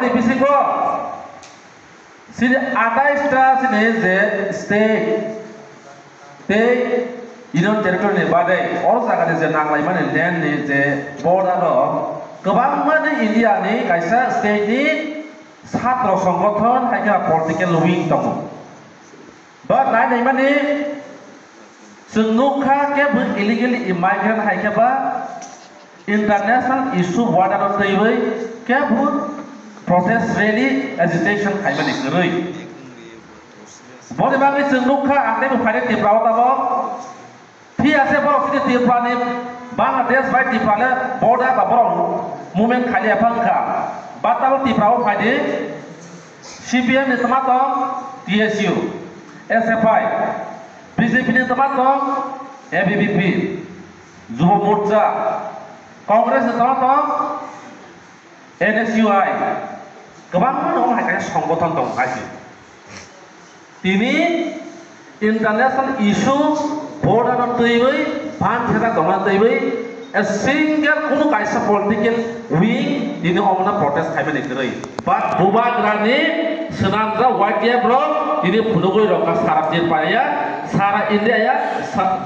borok di bisingo sini ada istilah sini je state Union Territory ni badai orang sangat je nanglai mana land ni je border lo kebang mana India ni kaisa state ni satu songgoton hanya political wing tamu but lain ni mana senukha ke ber illegal immigrant hanya ba international issue border lo teiwei ke ber protest rally agitation hanya ni kerui boleh bagi senukha anda berpada di perawat apaที่อาเซียนบอกที่ตีพานิบางประเทศไปตีพาแล้วบอดากับบอกมูเมนต์ขายพังค่ะบัตรเราตีพาวไปดิ CPM ในสมัครต้อง TSU SFI BJP ในสมัครต้อง ABBP ยูโรมูจ้าคอนเกรสในสมัครต้อง NSUI กบางคนองค์ให้กันสองคนต้องต้องให้สิทีนี้ international issue border of Taiwan, pan theta dongan Taiwan, a single kuno kaisa political wing dini omna protest kaimen ekrai. But buba grani senandra white ya bro, dini punogoi roka sarap jen paya, sara India ya,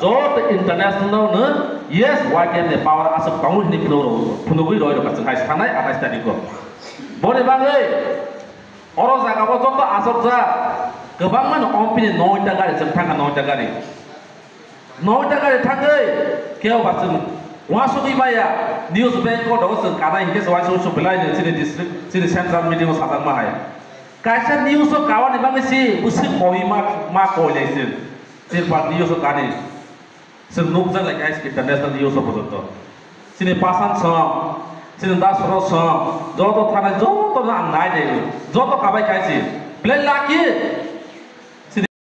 jod international ne, yes white ya ne power asap kamu ini punogoi roka sengai sanai atas tadi ko. Boleh bangai, orang zakat apa contoh asap za, kebangan ompini no indagari sentang no indagari. Nol jaga ditanggai, kau baca, wasuk ibaya, news bank kau dah usung karena ini sesuatu sebelah ini sini district, sini central meeting sadang mahal. Kaisa news so kawan ibang isi, usik koi mak koi lesin, sirpat news so kani, senuk jangan lagi international news so betul. Sini pasan song, sini dasro song, jodoh tanah jodoh nang naik deh, jodoh kabai kaisi, plan lagi.